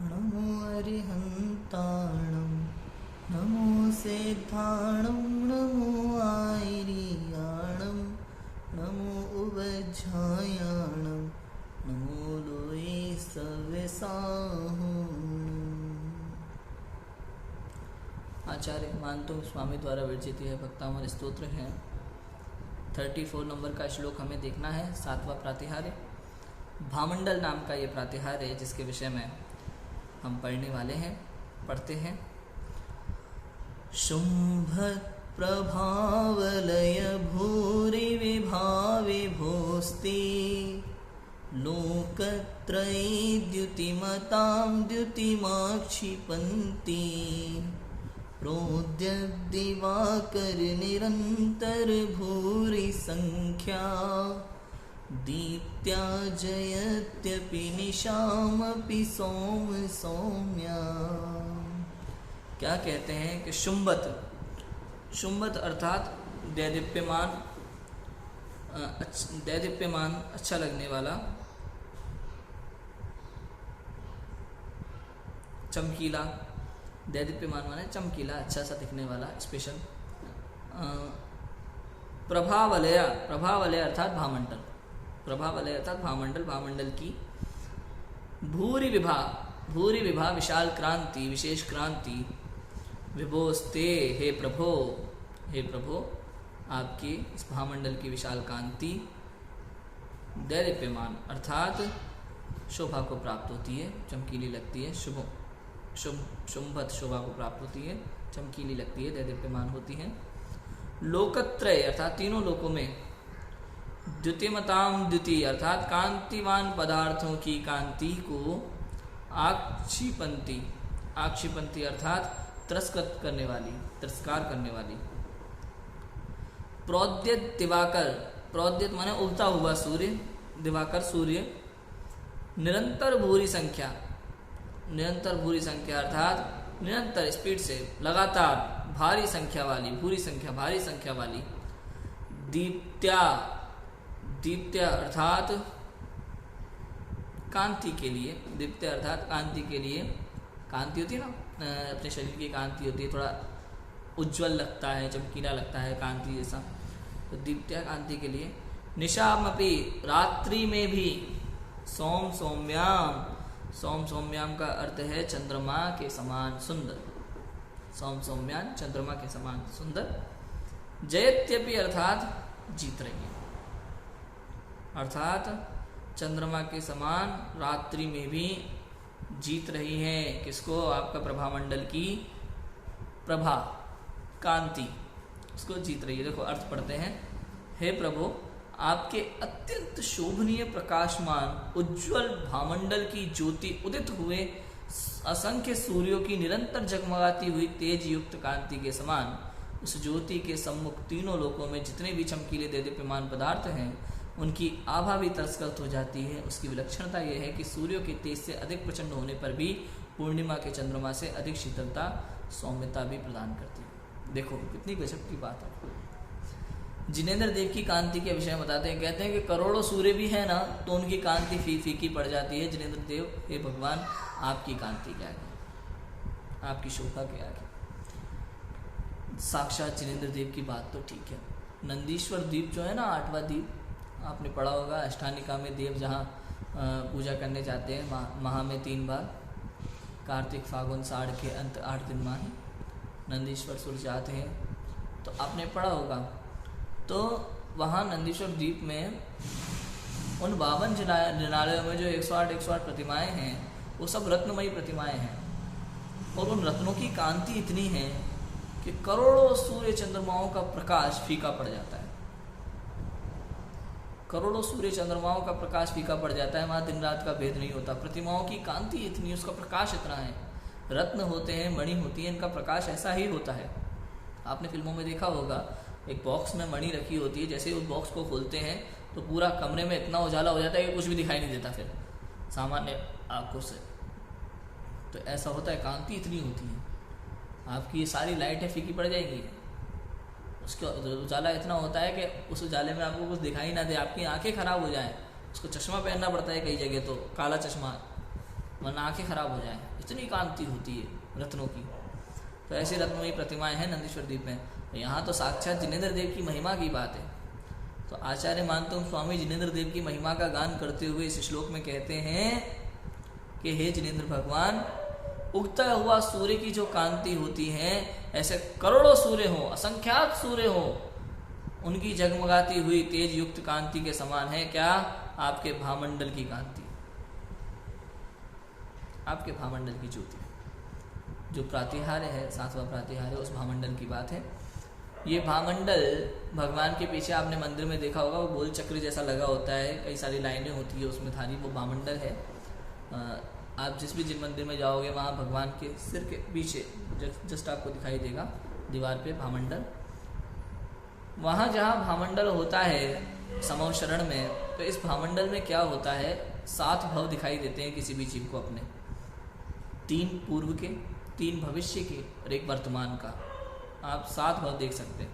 नमो अरिहन्ताणं नमो सेद्धाणं नमो आयरियाणं नमो उवज्झायाणं नमो लोये सव्यसाहुणम्। आचार्य मानतों स्वामी द्वारा विरचित यह भक्तामर स्तोत्र है। 34 नंबर का श्लोक हमें देखना है। 7वां प्रातिहार्य भामंडल नाम का ये प्रातिहार्य है, जिसके विषय में हम पढ़ने वाले हैं, पढ़ते हैं। शुंभ प्रभावलय भूरि विभाविभूस्ति लोकत्रयी द्युतिमतां द्युतिमाक्षिपन्ति प्रोद्यद्दिवाकर निरन्तर भूरि संख्या दीप्त्या जयत्यपि निशामपि सौम सौम्या। क्या कहते हैं कि शुंभत, शुंभत अर्थात दैदीप्यमान, दैदीप्यमान अच्छा लगने वाला, चमकीला। दैदीप्यमान माने चमकीला, अच्छा सा दिखने वाला, स्पेशल। प्रभावलय, प्रभावलय अर्थात भामंडल, प्रभावलय अर्थात भामंडल, भामंडल की। भूरि विभा, भूरि विभा विशाल क्रांति, विशेष क्रांति। विभोस्ते, हे प्रभो, हे प्रभो आपकी इस भामंडल की विशाल कांति। दैदीप्यमान अर्थात शोभा को प्राप्त होती है, चमकीली लगती है। शुंभत शोभा को प्राप्त होती है, चमकीली लगती है, दैदीप्यमान होती है। लोकत्रय अर्थात तीनों लोकों में। द्युतिमताम द्युति अर्थात कांतिवान पदार्थों की कांति को आक्षिपंती, आक्षिपंती अर्थात तिरस्कृत करने वाली, तिरस्कार करने वाली। प्रोद्यत दिवाकर, प्रोद्यत माने उगता हुआ सूर्य, दिवाकर सूर्य। निरंतर भूरी संख्या, निरंतर भूरी संख्या अर्थात निरंतर स्पीड से, लगातार भारी संख्या वाली, भूरी संख्या भारी संख्या वाली। दीप्त्या, दीप्त्या अर्थात कांति के लिए, दीप्त्या अर्थात कांति के लिए। कांति होती है ना, अपने शरीर की कांति होती है, थोड़ा उज्जवल लगता है, चमकीला लगता है, कांति जैसा। तो दीप्त्या कांति के लिए। निशामपि रात्रि में भी। सोम सौम्याम, सोम सौम्याम का अर्थ है चंद्रमा के समान सुंदर। सोम सौम्यान चंद्रमा के समान सुंदर। जयत्यपि अर्थात जीत रही है, अर्थात चंद्रमा के समान रात्रि में भी जीत रही है। किसको? आपका प्रभामंडल की प्रभा, कांति, उसको जीत रही है। देखो अर्थ पढ़ते हैं। हे प्रभु आपके अत्यंत शोभनीय प्रकाशमान उज्जवल भामंडल की ज्योति उदित हुए असंख्य सूर्यों की निरंतर जगमगाती हुई तेज युक्त कांति के समान उस ज्योति के सम्मुख तीनों लोकों में जितने भी चमकीले दैदीप्यमान पदार्थ हैं उनकी आभा भी तिरस्कृत हो जाती है। उसकी विलक्षणता यह है कि सूर्यों के तेज से अधिक प्रचंड होने पर भी पूर्णिमा के चंद्रमा से अधिक शीतलता, सौम्यता भी प्रदान करती है। देखो कितनी गजब की बात है। जिनेंद्र देव की कांति के विषय में बताते हैं, कहते हैं कि करोड़ों सूर्य भी है ना तो उनकी कांति फीकी पड़ जाती है। जिनेंद्र देव, हे भगवान आपकी कांति क्या है, आपकी शोभा क्या है। साक्षात जिनेंद्र देव की बात तो ठीक है। नंदीश्वर द्वीप जो है ना, 8वां द्वीप, आपने पढ़ा होगा। अष्टानिका में देव जहाँ पूजा करने जाते हैं माह में 3 बार, कार्तिक फागुन साढ़ के अंत 8 दिन माह नंदीश्वर सूर्य जाते हैं, तो आपने पढ़ा होगा। तो वहाँ नंदीश्वर द्वीप में उन 52 जिनालयों में जो 108 प्रतिमाएं हैं वो सब रत्नमयी प्रतिमाएं हैं। और उन रत्नों की कांति इतनी है कि करोड़ों सूर्य चंद्रमाओं का प्रकाश फीका पड़ जाता है। करोड़ों सूर्य चंद्रमाओं का प्रकाश फीका पड़ जाता है। वहाँ दिन रात का भेद नहीं होता। प्रतिमाओं की कांति इतनी, उसका प्रकाश इतना है। रत्न होते हैं, मणि होती है, इनका प्रकाश ऐसा ही होता है। आपने फिल्मों में देखा होगा, एक बॉक्स में मणि रखी होती है, जैसे उस बॉक्स को खोलते हैं तो पूरा कमरे में इतना उजाला हो जाता है कि कुछ भी दिखाई नहीं देता फिर सामान्य आंखों से। तो ऐसा होता है, कांति इतनी होती है। आपकी ये सारी लाइटें फीकी पड़ जाएंगी, उसका उजाला इतना होता है कि उस उजाले में आपको कुछ दिखाई ना दे, आपकी आंखें खराब हो जाएं। उसको चश्मा पहनना पड़ता है कई जगह, तो काला चश्मा वरना आंखें खराब हो जाएं, इतनी कांति होती है रत्नों की। तो ऐसी रत्नों प्रतिमाएं हैं नंदीश्वर द्वीप में। यहाँ तो साक्षात जिनेंद्र देव की महिमा की बात है। तो आचार्य मानतुम स्वामी जिनेंद्र देव की महिमा का गान करते हुए इस श्लोक में कहते हैं कि हे जिनेंद्र भगवान, उगता हुआ सूर्य की जो कांति होती है, ऐसे करोड़ों सूर्य हो, असंख्यात सूर्य हो, उनकी जगमगाती हुई तेज युक्त कांति के समान है क्या? आपके भामंडल की कांति, आपके भामंडल की ज्योति। जो प्रातिहार्य है, 7वां प्रातिहार्य, उस भामंडल की बात है। ये भामंडल भगवान के पीछे आपने मंदिर में देखा होगा, वो गोल चक्र जैसा लगा होता है, कई सारी लाइनें होती है उसमें धारी, वो भामंडल है। आप जिस भी जिन मंदिर में जाओगे वहाँ भगवान के सिर के पीछे जस्ट आपको दिखाई देगा दीवार पे भामंडल। वहाँ जहाँ भामंडल होता है समव शरण में, तो इस भामंडल में क्या होता है, 7 भव दिखाई देते हैं किसी भी जीव को अपने, 3 पूर्व के, 3 भविष्य के और 1 वर्तमान का। आप 7 भव देख सकते हैं।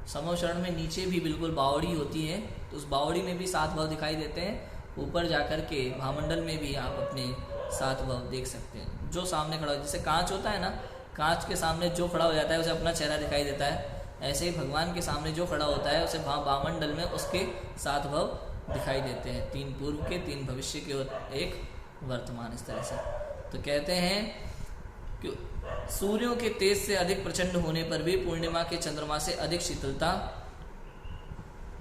समव शरण में नीचे भी बिल्कुल बावड़ी होती है, तो उस बावड़ी में भी 7 भव दिखाई देते हैं। ऊपर जाकर के भामंडल में भी आप अपने 7 भव देख सकते हैं। जो सामने खड़ा हो, जैसे कांच होता है ना, कांच के सामने जो खड़ा हो जाता है उसे अपना चेहरा दिखाई देता है, ऐसे ही भगवान के सामने जो खड़ा होता है उसे भामंडल में उसके 7 भव दिखाई देते हैं, 3 पूर्व के, 3 भविष्य के और 1 वर्तमान। इस तरह से तो कहते हैं कि सूर्यों के तेज से अधिक प्रचंड होने पर भी पूर्णिमा के चंद्रमा से अधिक शीतलता,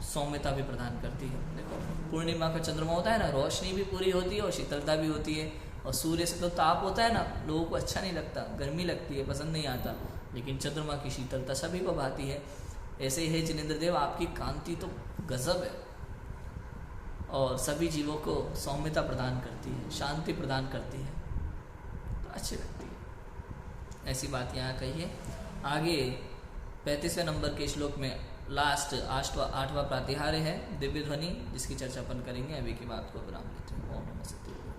सौम्यता भी प्रदान करती है। देखो पूर्णिमा का चंद्रमा होता है ना, रोशनी भी पूरी होती है और शीतलता भी होती है। और सूर्य से तो ताप होता है ना, लोगों को अच्छा नहीं लगता, गर्मी लगती है, पसंद नहीं आता, लेकिन चंद्रमा की शीतलता सभी को भाती है। ऐसे ही है जिनेंद्र देव, आपकी कांति तो गजब है और सभी जीवों को सौम्यता प्रदान करती है, शांति प्रदान करती है, तो अच्छी लगती है। ऐसी बात यहाँ कही है। आगे 35वें नंबर के श्लोक में लास्ट 8वां प्रातिहार्य है दिव्य ध्वनि, जिसकी चर्चा अपन करेंगे। अभी की बात को विराम लेते हैं। ओम नमः शिवाय।